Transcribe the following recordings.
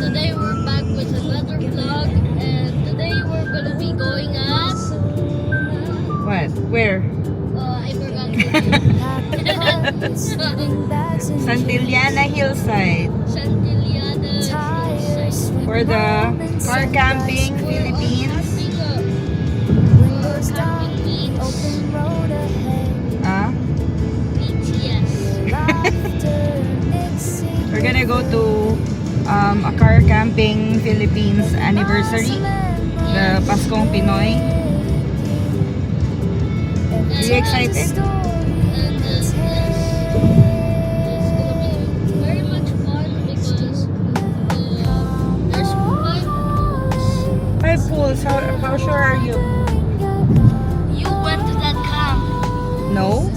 Today we're back with another vlog, and today we're gonna be going at What? Where? I forgot Santillana Hillside Santillana Hillside. for the Car Camping Philippines. Camping Beach. Ah, BTS. we're gonna go to a Car Camping Philippines anniversary, the Paskong Pinoy. Are you excited? And it's gonna be very much fun because there's 5 pools. 5 pools. How sure are you? You went to that camp. No.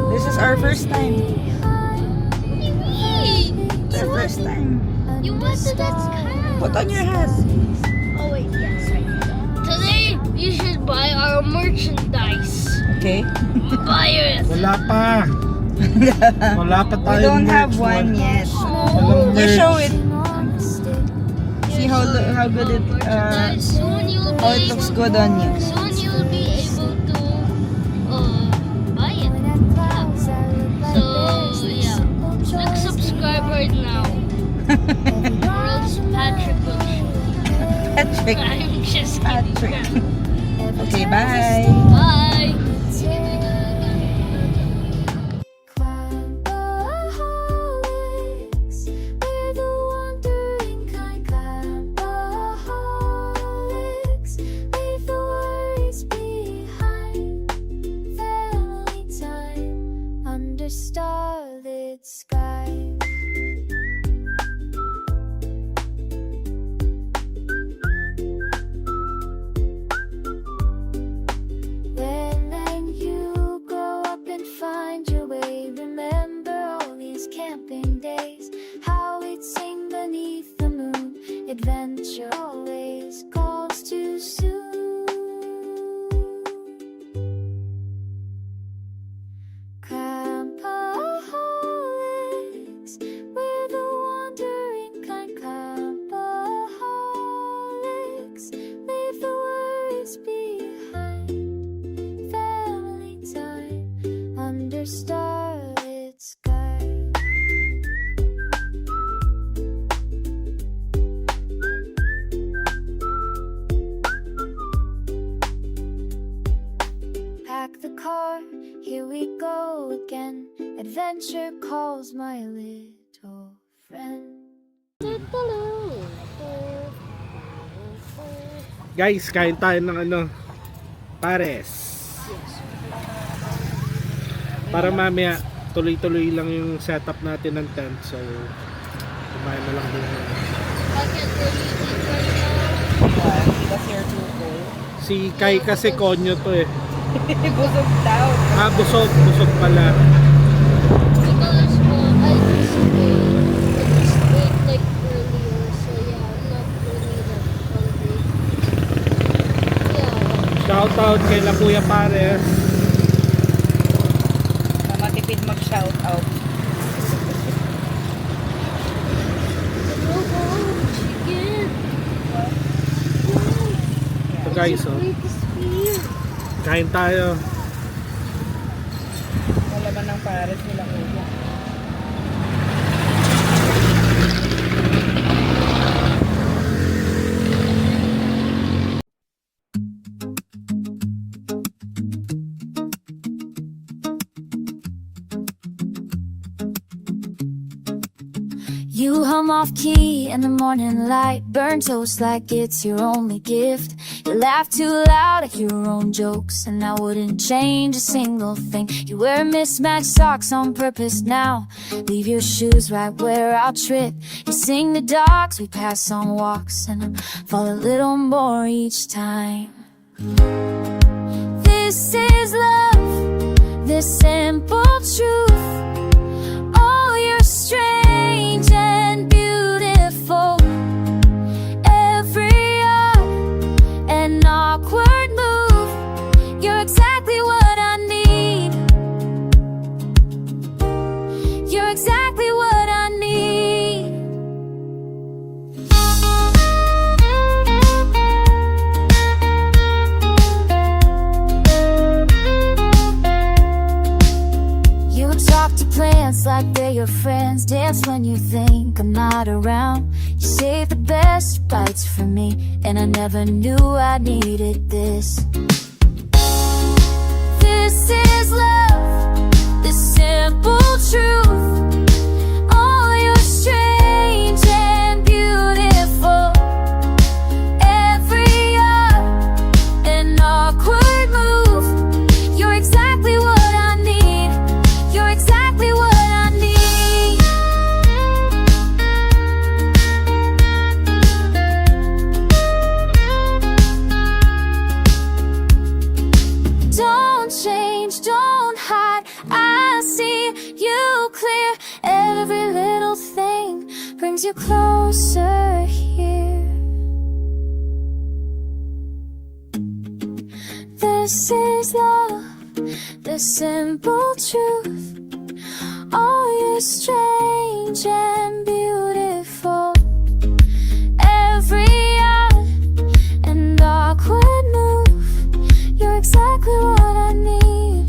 This is our first time. What do you mean? It's our first time. You went to that camp. Put on your hat. Oh wait, yes, I did. Today you should buy our merchandise. Okay. Buy it. Wala pa. Wala pa We tayo. don't have one yet. Walang You merch. show it. See how good it Soon you'll how it be looks good on you. soon you'll be able to buy it. Yeah. So yeah, click subscribe right now. Or else Patrick will shoot. Patrick. I'm just kidding. Patrick. Okay, bye. Bye. Starlit sky. When you grow up and find your way, remember all these camping days, how we'd sing beneath the moon. Adventure always calls too soon. Campaholics, we're the wandering kind. Campaholics, leave the worries behind. Family time under starlit sky. Pack the car, here we go again. Adventure calls my little friend. Guys, kain tayo ng pares. Para mamaya tuloy-tuloy lang yung setup natin ng tent. So kumain na lang din. I can't really eat right Because you're too full. Si Kai kasi konyo to eh. Busog daw. Ah, busog pala. now because I just ate like earlier, so yeah, I'm not really that hungry. Yeah. Shout out kay La Kuya Pares. Na matipid mag-shout out. Chicken. So guys, kain tayo. Wala man ng pares nila kuya. You hum off key in the morning light, burn toast like it's your only gift. You laugh too loud at your own jokes, and I wouldn't change a single thing. You wear mismatched socks on purpose now, leave your shoes right where I'll trip. You sing the dogs, we pass on walks, and I fall a little more each time. This is love, this simple truth. Oh, you're strange and beautiful. Every up and awkward move, you're exactly what I need. You're exactly what I need. dance like they're your friends. Dance when you think I'm not around. You save the best bites for me, and I never knew I needed this. This is love, the simple truth. Oh, you're strange and beautiful. Every odd and awkward move, you're exactly what I need. You're exactly what I need. Don't change, don't hide. I see you clear. Every little thing brings you closer here. This is love, the simple truth. Oh, you're strange and beautiful. Every odd and awkward move, you're exactly what I need.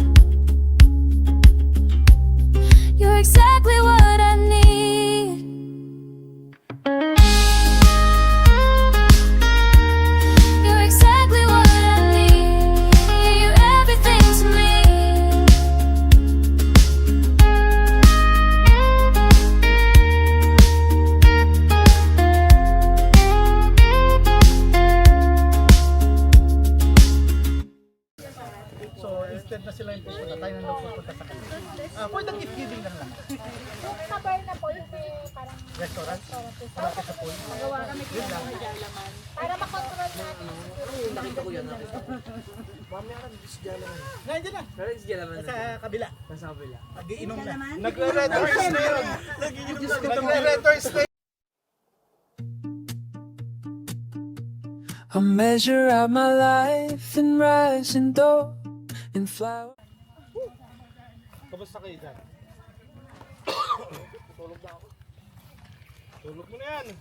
You're exactly what I need. You're exactly what I need. You're everything to me. So, instead na sila yung pupunta, tayo na lang pupunta sa kanila. For the gift giving lang naman. Sa bar na po, yung parang Restaurant? Malapit sa pool? magawa kami kinalaman. Para makontrol natin yung security. Nakita ko yan. Ngayon dyan na. Pero it's Jalaman. Sa kabila. Nasa kabila. Nag-iinom na. Nagre-retorts na yun. Nagre-retorts na yun. I'll measure out my life in rice and dough and flour. Kamusta kayo dyan? Tulog na ako. Tulog mo na yan.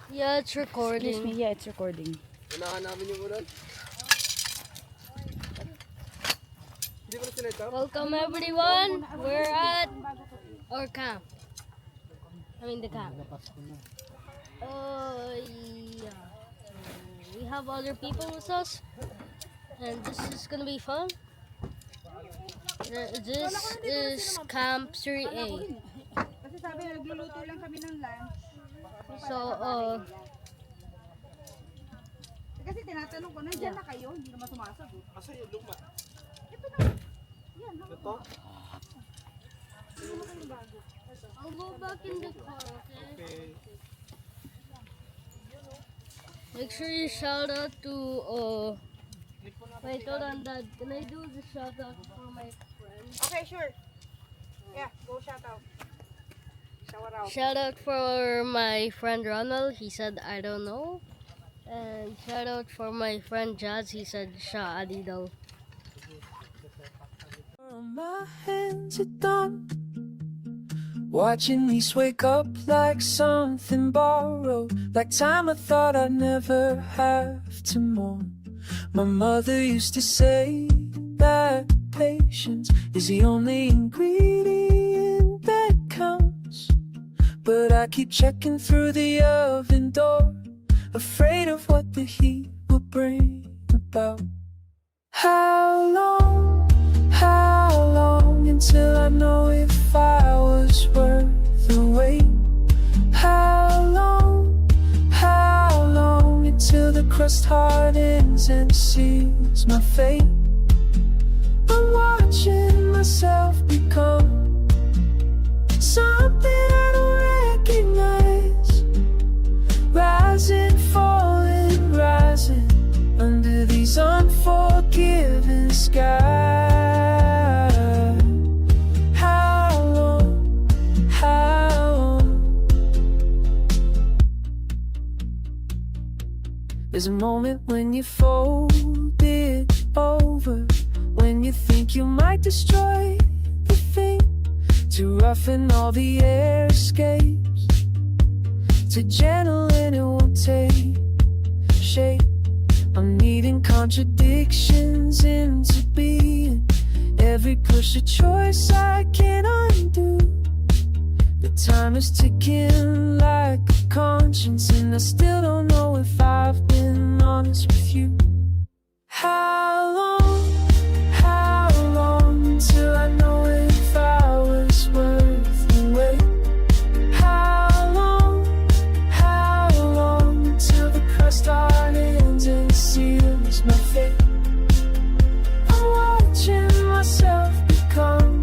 Yeah, it's recording. Yeah, it's recording. Unahan namin yung ulan. Hindi mo na sineta? Welcome everyone. We're at our camp. I mean the camp. Yeah. We have other people with us, and this is gonna be fun. This is Camp 3A. Kasi sabi na nagluluto lang kami ng lunch. So, Kasi tinatanong ko, nandiyan na kayo, hindi naman sumasagot. Asa yung luma? Ito? I'll go back in the car, okay? Okay. Make sure you shout out to, wait, hold on, Dad. Can I do the shout out for my friend? Okay, sure. Yeah, go shout out. Shower out. Shout out for my friend Ronald. He said, I don't know. And shout out for my friend Jazz. He said, Sha Adidaw. My hands are done. Watching these wake up like something borrowed, like time I thought I'd never have to mourn. My mother used to say that patience is the only ingredient that counts. But I keep checking through the oven door, afraid of what the heat will bring about. How long until I know if I was worth the wait? How long until the crust hardens and seals my fate? I'm watching myself become something I don't recognize, rising, falling, rising under these unforgiving skies. There's a moment when you fold it over, when you think you might destroy the thing, to roughen all the air escapes, to gentle and it won't take shape. I'm needing contradictions into being, every push a choice I can't undo. but time is ticking like a conscience, and I still don't know if I've been honest with you. How long till I know if I was worth the wait? How long till the crust ends and seals my fate? I'm watching myself become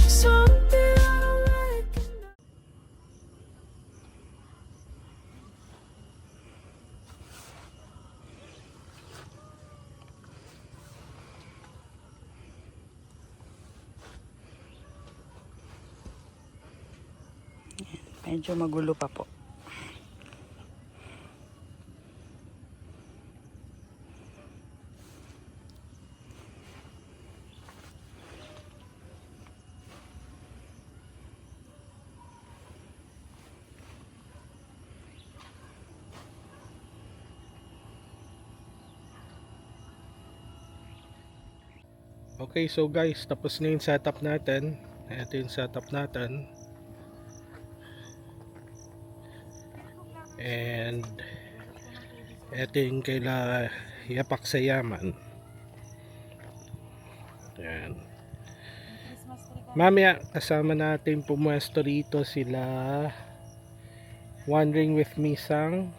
something I don't recognize. Medyo magulo pa po. Okay, so guys, tapos na yung setup natin. Ito yung setup natin. And ito yung kaila yapak sa yaman. Ayan. Mamaya kasama natin pumuesto rito sila Wandering with Misang.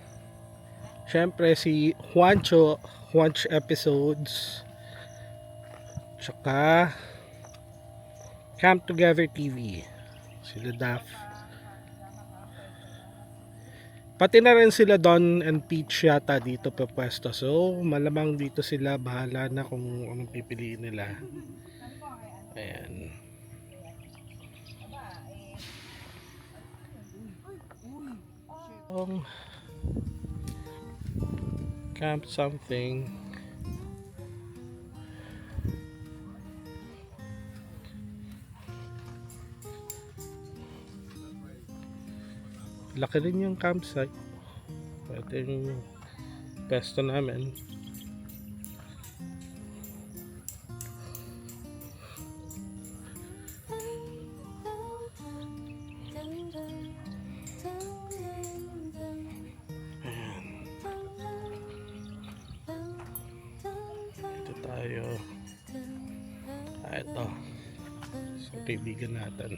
Syempre si Juancho Episodes. Tsaka Camp Together TV. Sila Daph. Pati na rin sila Don and Peach yata dito pwesto. So malamang dito sila, bahala na kung anong pipiliin nila. Ayan. Camp something. Laki rin yung campsite. Ito yung pesto namin. Ayan. Ito tayo. Ito. So, kaibigan natin.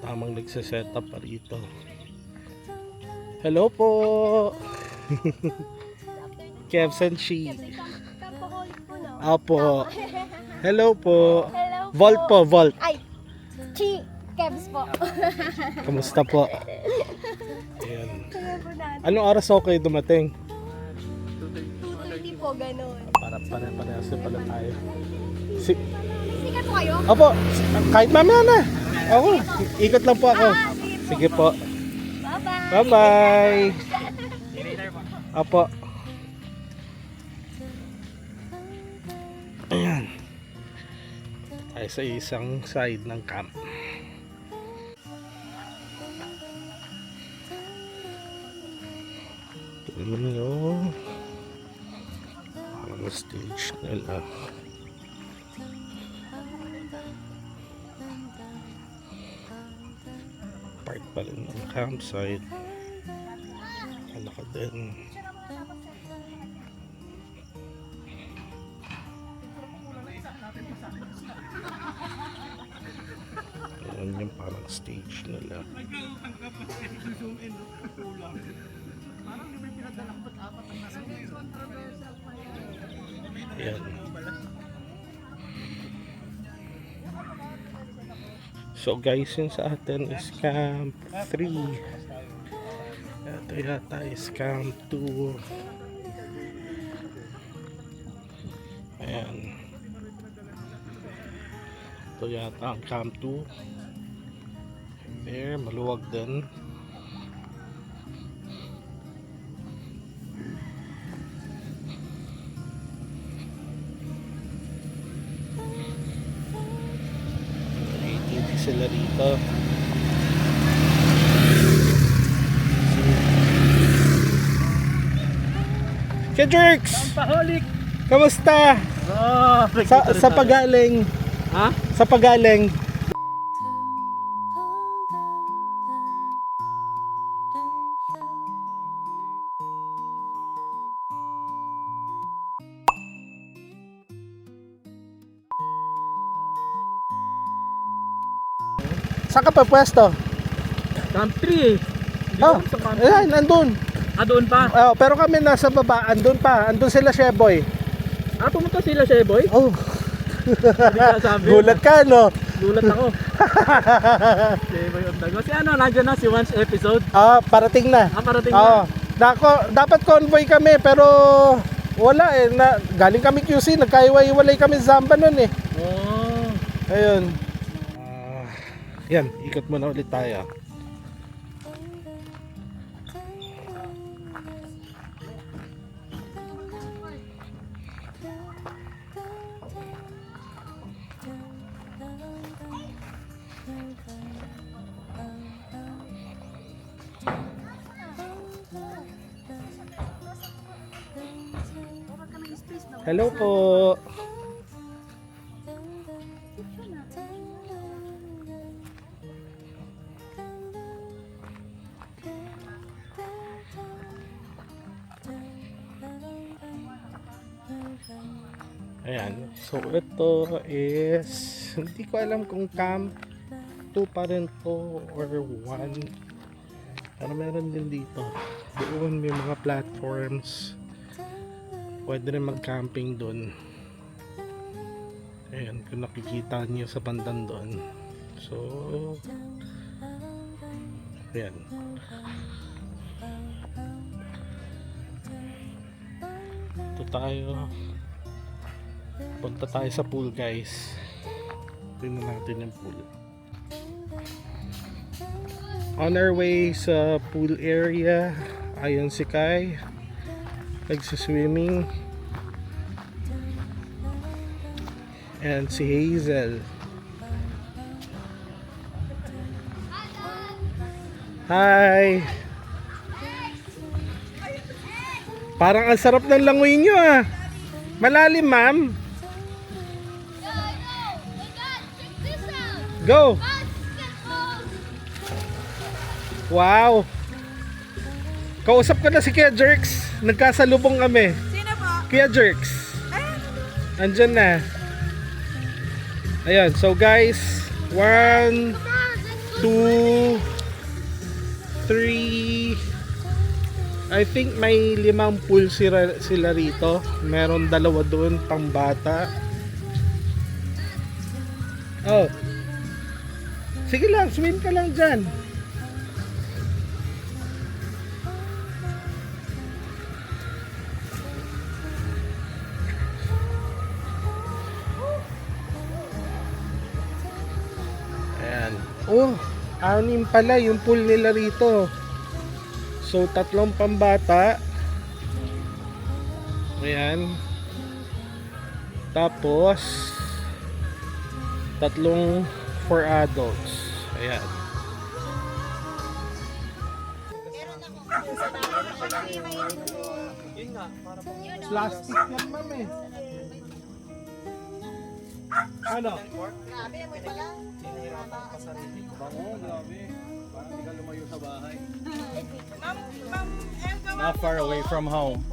Tamang nagsa-setup pa rito. Hello po! Kevs and She. Apo. Hello po. Hello po. Volt po, Volt. Ay, Chi, Kebs po. Kamusta po? Ayan. Kaya po natin. Anong oras ako kayo dumating? 2:30 po, ganun. Para pare-parehas na pala tayo. Sikat po kayo? Opo, kahit mamaya na. Ako, ikot lang po ako. Sige po. Bye-bye. Bye-bye. Opo. Ayan. Tayo sa isang side ng camp. Tignan nyo. Ang stage nila. Part pa rin ng campsite. Malaki din. Ayan yung parang stage nila. Ayan. So guys, yun sa atin is Camp 3. Ito yata is Camp 2. Ayan. Ito yata ang Camp 2. There, maluwag din. Sila rito. So, Kedjerks! Paholic! Kamusta? Oh, Sa pagaling. Ha? Sa pagaling. Saan ka pa pwesto? Camp 3 eh. Oh, ayan, nandun. Doon pa. Oh, pero kami nasa baba, andun pa. Andun sila, Sheboy. Pumunta sila siya, boy. Oh, Hindi ka sabi. gulat ka, no? Gulat ako. Boy on the go. Si nandiyan na si Once episode. Parating na. Parating Oo. na. Dapat convoy kami, pero wala eh. Galing kami QC, nagkaiwalay kami sa Zamba nun eh. Oh. Ayun. Yan, ikot muna ulit tayo. Hello po. Ayan. So ito is hindi ko alam kung camp 2 pa rin to or 1. Pero meron din dito. Doon may mga platforms. Pwede rin mag-camping doon. Ayan, kung nakikita niyo sa bandang doon. So, ayan. Ito tayo. Punta tayo sa pool, guys. Tingnan natin yung pool. On our way sa pool area, ayan si Kai. Nagsiswimming. And si Hazel. Hi! Parang ang sarap ng langoy nyo ah. Malalim, ma'am. Go! Wow! Kausap ko na si Kuya Jerks. Nagkasalubong kami. Sino po? Kuya Jerks. Andyan na. Ayan, so guys, 1, 2, 3. I think may 5 pool sila rito. Meron 2 doon pang bata. Oh. Sige lang, swim ka lang dyan. Ayan. Oh, 6 pala yung pool nila rito. So, 3 pambata. Ayan. Tapos, 3 for adults. Ayan. Plastic yan, ma'am eh. Ano? Not far away from home.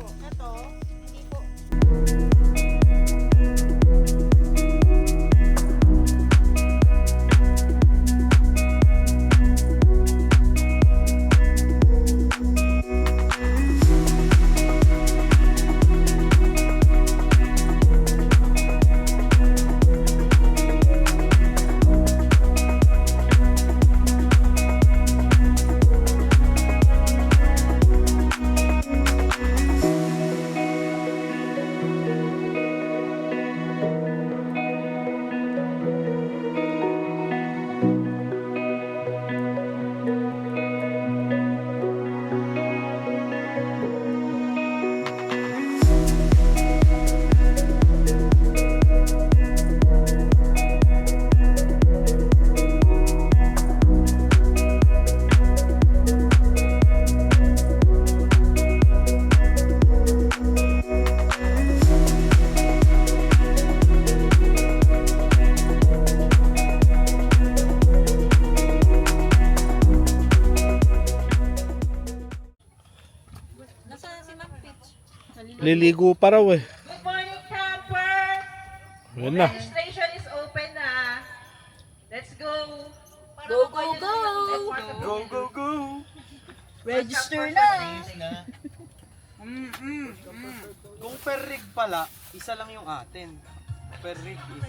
Liligo pa raw eh. Good morning, camper! Yun na. Registration is open na. Let's go! Go, go, go! Go, go, go! Register na! Kung per rig pala, isa lang yung atin. Per rig is...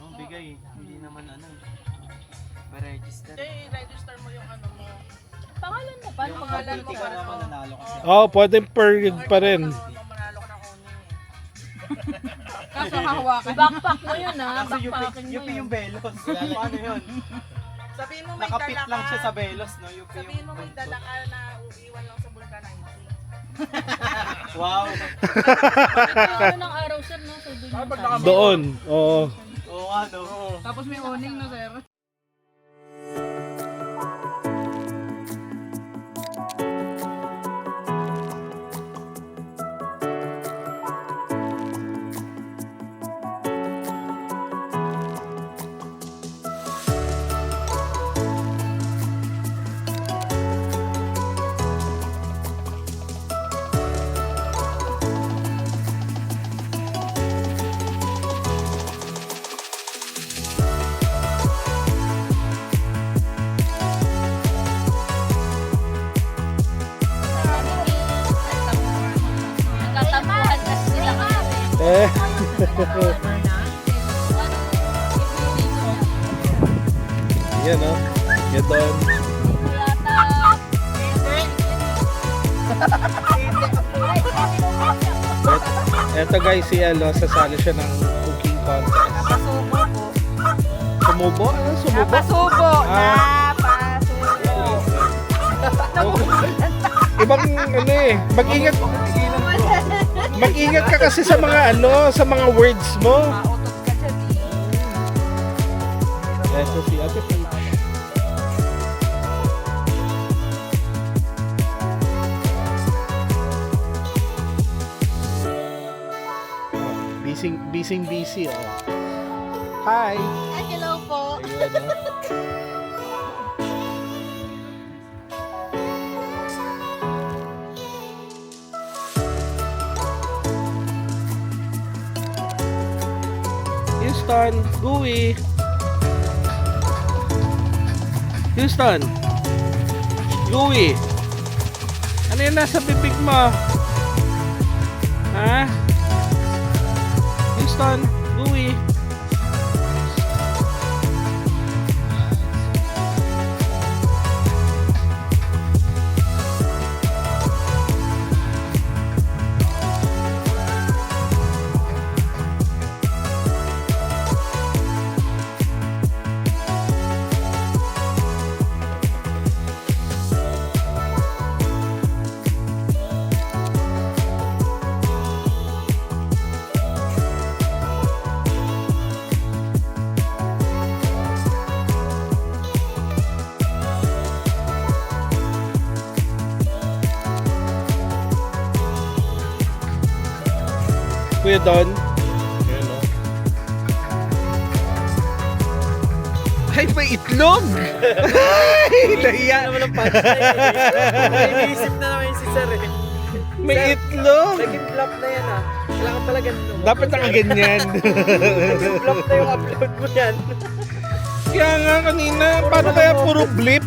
Oh, bigay. Hindi naman ano. Pa-register. register mo yung ano mo. Pangalan mo pa? Yung ability ka naman nanalo kasi. Oh, pwedeng per rig pa rin. Manalo ka ng owning eh. Kaso hahawakan. Backpack mo yun ha. Kasi Backpacking mo UP yun. yung belos. Paano yun? Sabihin mo may Nakapit dala lang ka. siya sa belos, no? UP Sabihin mo may yung dala ka na iwan lang sa vulcanizing. Wow! Ano ng araw sir no? So doon yung time. Doon. Oo. Oo nga, no? Tapos may awning na, sir. Nagtatampuhan kasi sila kami. Eh. Yan oh. Yan doon. Eto guys, si Elo, sasali siya ng cooking contest. Napasubo po. Sumubo? Ano sumubo? Napasubo! Ah. Napasubo! Ibang ano eh, mag-ingat. Mag-ingat ka kasi sa mga ano, sa mga words mo. Mautot ka dyan eh. Eto si Ate Pete. Busy oh. Hi. Ay, hello po. Ayun, oh. Houston, Gooey. Houston. Gooey. Ano yung nasa bibig mo? Ha? Houston, Gooey. Kuya Don. Ayan o. Ay, may itlog! Ay, nahiya. naman ang punchline. May isip na naman si Sir eh. May itlog! Naging flop na yan ah. Kailangan pala ganun. Dapat nakaganyan. Naging flop na yung upload mo yan. Kaya nga kanina, paano kaya puro blip?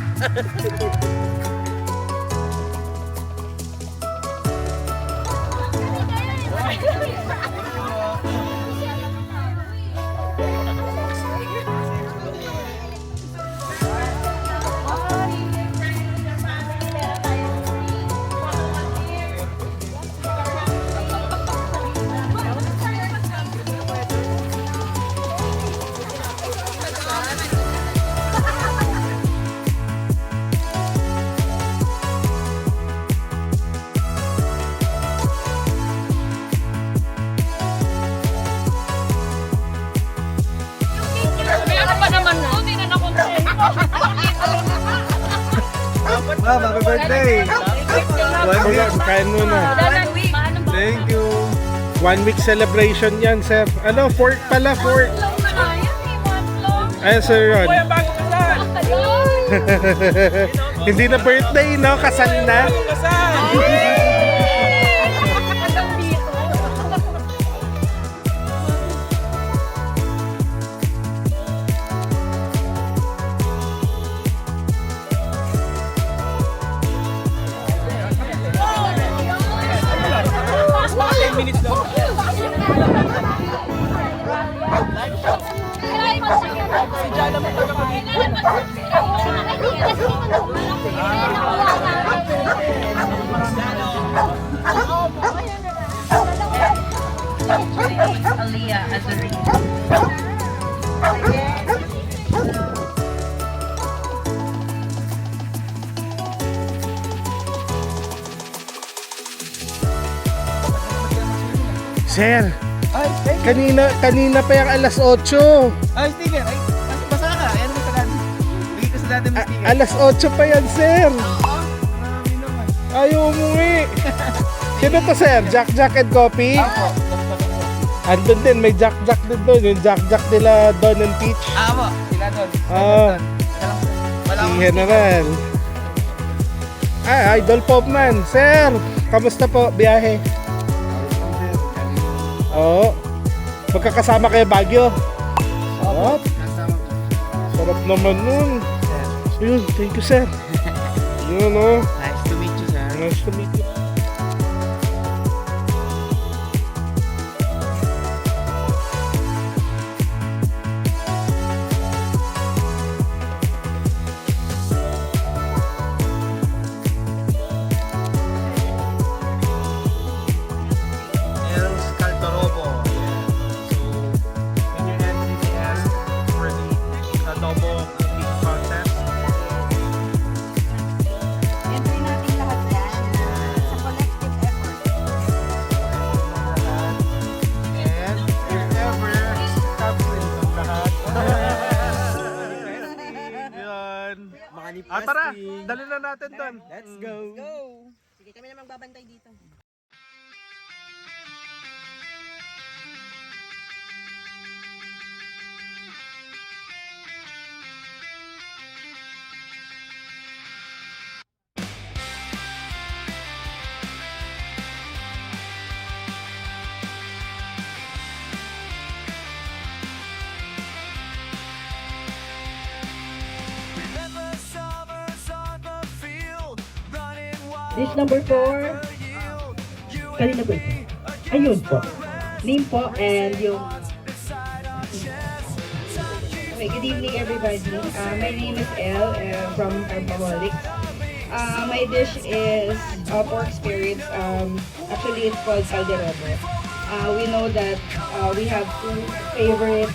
Meron pa naman na. Hindi na nakontrol. Ma'am, happy birthday! Kain mo na. Thank you! 1 week celebration yan, sir. Ano, fork pala, fork. Ay, sir, Ron. Hindi na birthday, no? Kasal na. minutes daw. Si Jana mo taga Aliyah Azuri. Sir, Ay, thank you. kanina pa yung alas 8. Ay, sticker. Ay, basa ka. Ayan mo sa dati. Bigay ko sa dati mo sticker. Alas 8 pa yan, sir. Marami naman. Ayaw umuwi. Sino to, sir? Jack and Coffee? Ako. Andun din, may Jack din doon. Yung Jack nila Don and Peach. Ako. Sila doon. Ah. Wala akong Sige naman. Idol Pop man. Sir, kamusta po? Biyahe? Oo. Magkakasama kayo Baguio? Sarap. Sarap naman nun. Yun, thank you, sir. Yun, oh. Nice to meet you, sir. Nice to meet you. Els Caltorobo. So, when you enter the air for the adobo cooking contest, Entry natin lahat yan sa collective effort. and if ever, captain ng lahat. Yun. Tara, dali na natin doon. Let's go. Sige, kami na magbabantay dito. Dish number 4. Kanina po ito. Ayun po. Name po and yung... Okay, good evening everybody. My name is Elle from Arbaholics. My dish is pork spirits. Actually, it's called calderobo. We know that we have two favorite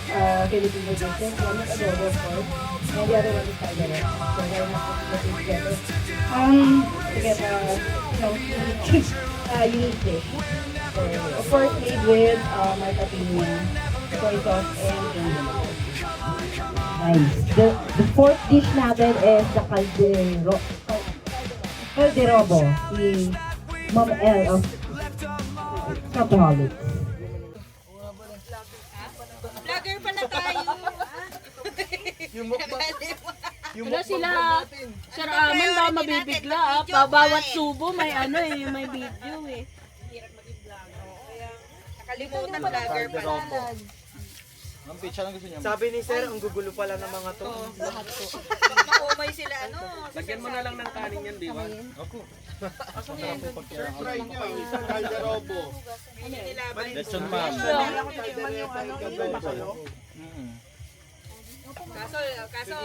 Filipino dishes. One is adobo, of course, and the other one is calderobo. So we're going to put it together. To get unique dish. So, of course, made with martapina, soy sauce, and angel. Nice. The fourth dish natin is the calderobo ni Mom L of Shopaholics. Vlogger pala tayo. Ano sila? Sir Aman ba mabibigla ah. Bawat subo may may video eh. Nakalimutan vlogger pala. Sabi ni sir, ang gugulo pala ng mga to. Maumay sila Lagyan mo na lang ng kanin yan, di ba? Try nyo, isang calderobo. Lechon man. Kaso.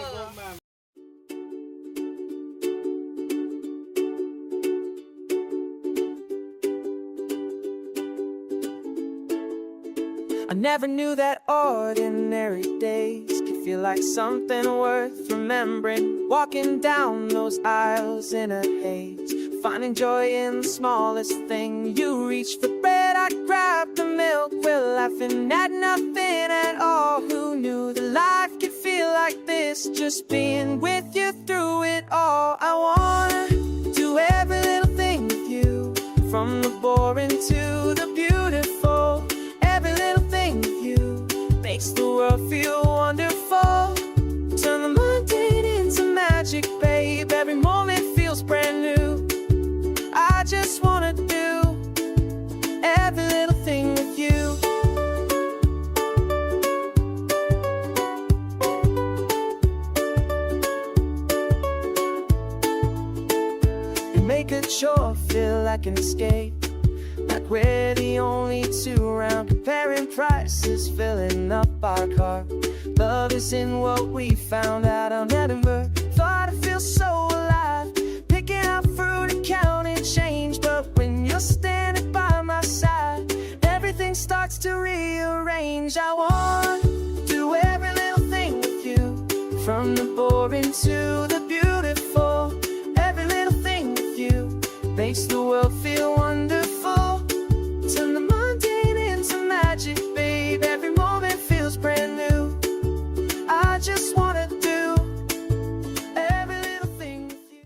I never knew that ordinary days could feel like something worth remembering. Walking down those aisles in a haze, finding joy in the smallest thing. You reach for bread, I grab the milk. We're laughing at nothing at all. Who knew that life could feel like this? Just being with you through it all. I wanna do every little thing with you, from the boring to the beautiful. Every little thing with you makes the world feel wonderful. Turn the mundane into magic, babe. Every moment feels brand new. I just wanna do every little thing with you. You make a chore feel like an escape. like we're the only two around. Comparing prices, filling up our car. Love isn't what we found out on Edinburgh. Thought I feel so alive, picking out fruit and counting change. But when you're standing by my side, everything starts to rearrange. I want to do every little thing with you, from the boring to the beautiful. Every little thing with you makes the world feel wonderful. Turn the mundane into magic, babe. Every moment feels brand new. I just wanna do every little thing with you.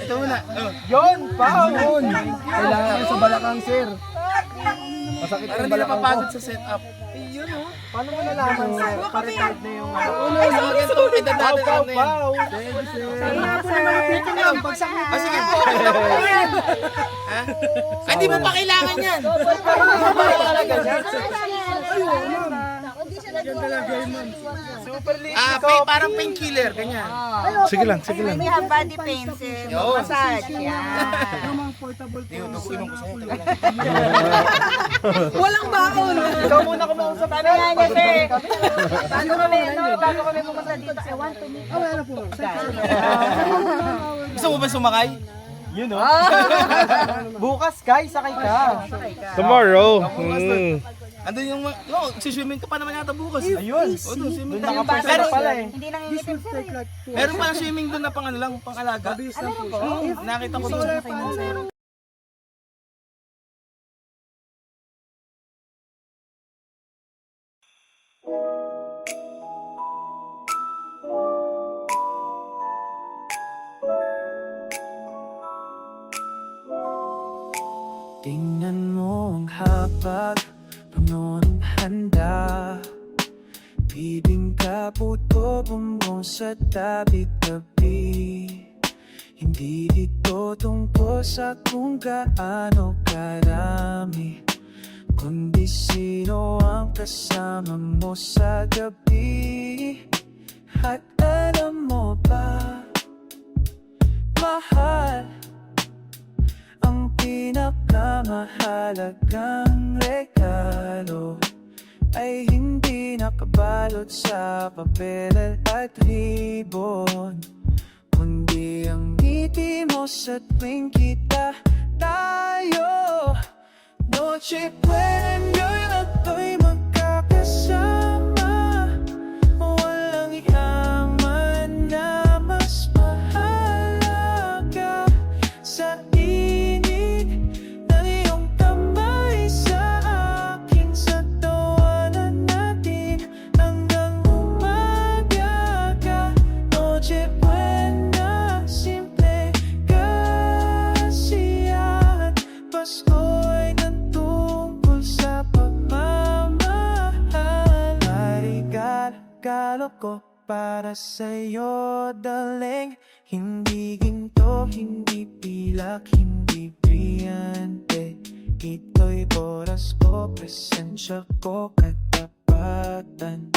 Ito muna. Yon, paon! Kailangan ko sa balakang, sir. Masakit ang balakang ko. Sa setup. Yun, oh. Paano mo nalaman, sir? Paritard na yung... Pau! Sige po. Ay, di mo pa kailangan yan. Super lean. Parang painkiller, ganyan. Sige lang, sige lang. We have body pains, massage. Yan. Walang baon. Ikaw muna kumausap. Sabi nga niya, sir. Bago kami pumunta dito, I want to meet you. Gusto mo ba sumakay? Yun, oh. Bukas, guys, sakay ka. Tomorrow. Andun yung, siswimming ka pa naman yata bukas. Ayun. O, doon, swimming ka pa. Pero pala eh. Hindi nangingitim, sir. Meron palang swimming doon na pang ano lang, pang alaga. Nakita ko doon. Tingnan mo ang hapag, puno ng handa. Bibingka, puto, bumbong sa tabi-tabi. Hindi dito tungkol sa kung gaano karami, kundi sino ang kasama mo sa gabi. At alam mo ba, mahal, ang pinakamahalagang regalo ay hindi nakabalot sa papel at ribbon, kundi ang ngiti mo sa tuwing kita tayo. Noche buena at ako'y magkakasama, walang yaman na mas mahalaga sa init ng iyong kamay sa akin, sa tawanan natin hanggang umaga ka. Noche buena, simple kasiyahan, Pasko'y nagtungkol sa pagmamahal. Regalo ko para sa'yo, daling hindi ginto, hindi pilak, hindi brillante. Ito'y oras ko, presensya ko, katapatan.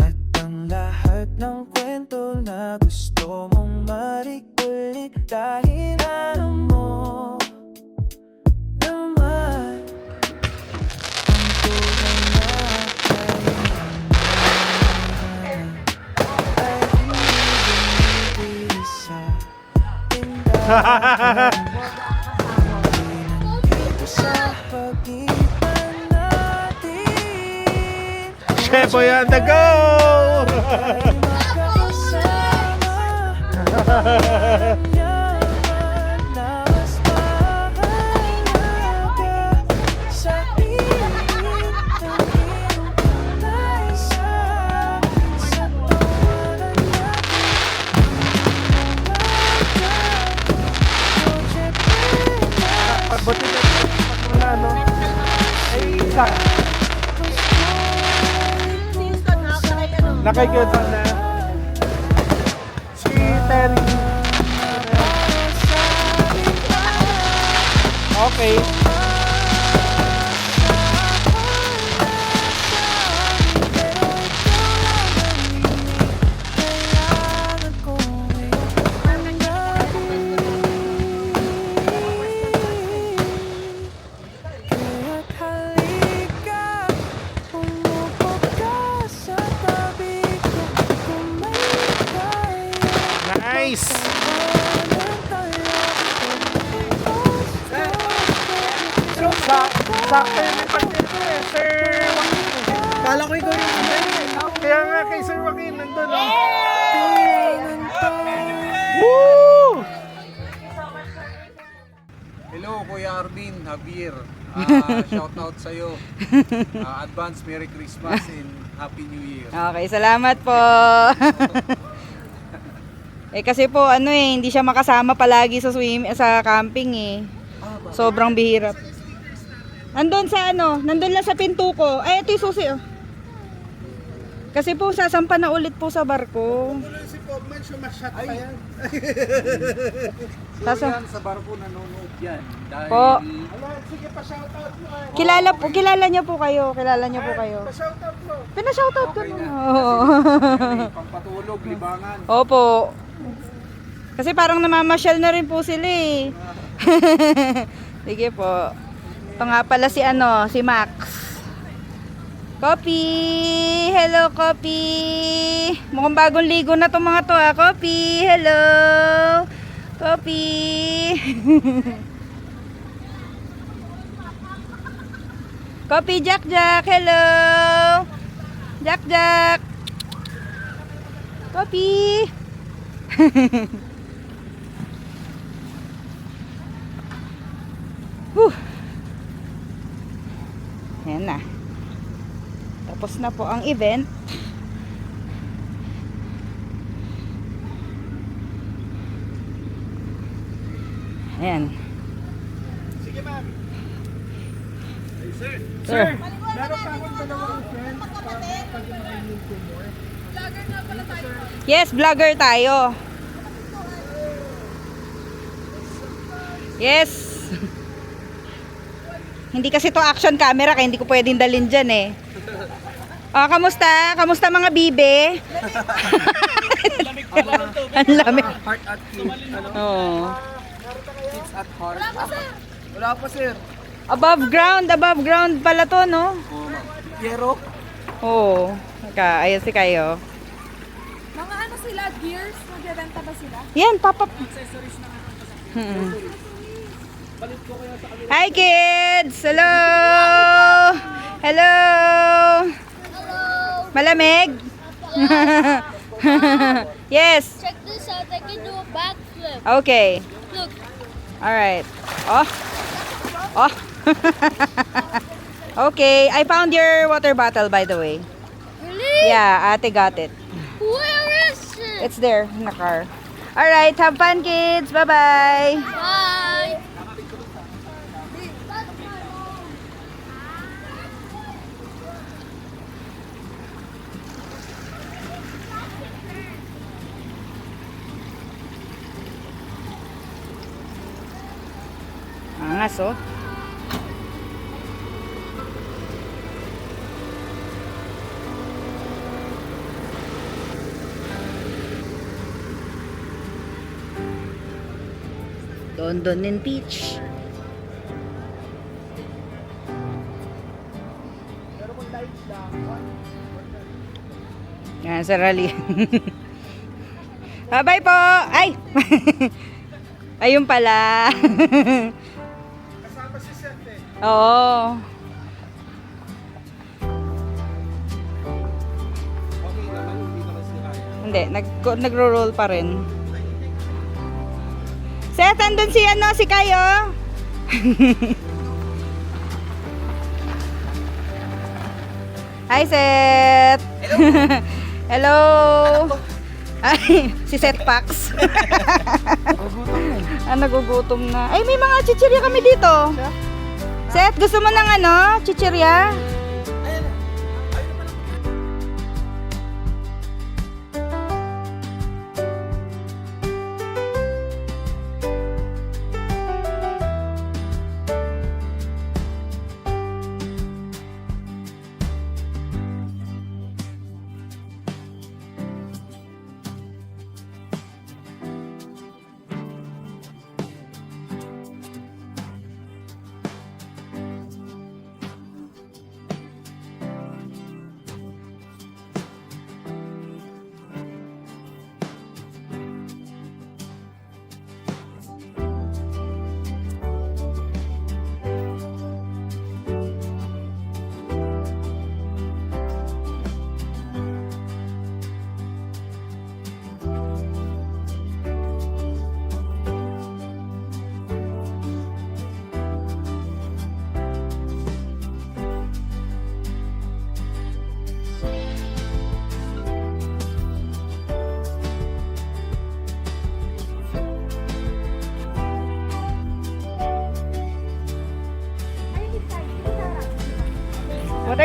At ang lahat ng kwento na gusto mong marikulit, dahil alam mo naman ang tunay na kailangan ay hindi sa tindahan. Nandito sa pagitan natin, Chef Boy on the go! ay magkakasama. Yaman na mas mahalaga sa init ng iyong kamay sa tawanan natin. Pagbuti na ito, ano? Ay, isa. Nakikita na. Si Terry. Okay. Kailangan ko ngayon ang gabi. guys! Sakto yung partner ko eh, Sir Joaquin. Kala ko ikaw yung Kaya nga kay Sir Joaquin, nandun oh. Woo! Hello, Kuya Arvin, Javier. Shout out sa'yo. Advance Merry Christmas and Happy New Year. Okay, salamat po. Eh kasi po ano eh, hindi siya makasama palagi sa sa camping eh. Sobrang bihirap. Nandun sa ano, nandun lang sa pinto ko. Ay, ito yung susi oh. Kasi po sasampa na ulit po sa barko. Si Pogman, sumasyat pa yan. Sasa Sa barko nanonood yan. Dahil po. Sige pa shoutout mo eh. Kilala niyo po kayo. Kilala niyo po kayo. Pa-shoutout mo. Pina-shoutout ko Okay na. na. Oo. pampatulog, libangan. Opo. Kasi parang namamasyal na rin po sila eh. Sige po. Ito nga pala si ano, si Max. Copy! Hello, Copy! Mukhang bagong ligo na itong mga to ah. Copy! Hello! Copy! Copy, Jack Jack! Hello! Jack Jack! Copy! Whew. Ayan na. Tapos na po ang event. Ayan. Sige ma'am. Sir. Sir. Meron pa akong dalawang friend pag makainin ko more. Yes, vlogger tayo. Yes. Hindi kasi to action camera kaya hindi ko pwedeng dalhin dyan eh. Kamusta? Kamusta mga bibe? Ang lamig. Heart at feet. Ano? Oo. Kids at heart. Wala pa, sir. Above ground pala to, no? Piero? Oo. Ayos si kayo. Mga ano sila, gears? Nagbebenta ba sila? Yan, papap. Hi kids! Hello! Hello! Malamig? Yes. Check this out. I can do a backflip. Okay. Look. Alright. Oh. Oh. Okay. I found your water bottle by the way. Really? Yeah, ate got it. Where is it? It's there in the car. Alright. Have fun kids. Bye-bye. Bye. Angas oh. London and Peach. Yan, sa rally. Bye po! Ay! Ayun pala. Kasama si Seth eh. Oo. Okay naman, hindi naman sila. Hindi, nagro-roll pa rin. Seth, andun si ano, si Kayo. Hi, Seth. Hello. Ay, si Seth Pax. Nagugutom na. Ay, may mga chichirya kami dito. Seth, gusto mo ng ano, chichirya?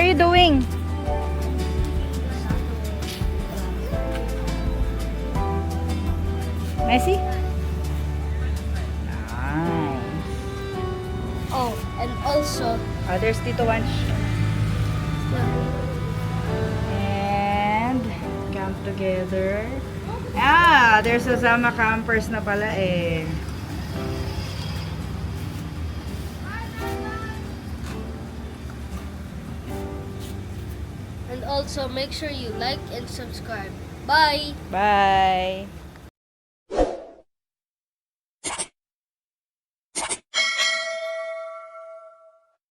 are you doing? Messi? Nice. Oh, and also, There's Tito Wanch. And camp together. There's Sasama campers na pala eh. and also make sure you like and subscribe. Bye! Bye!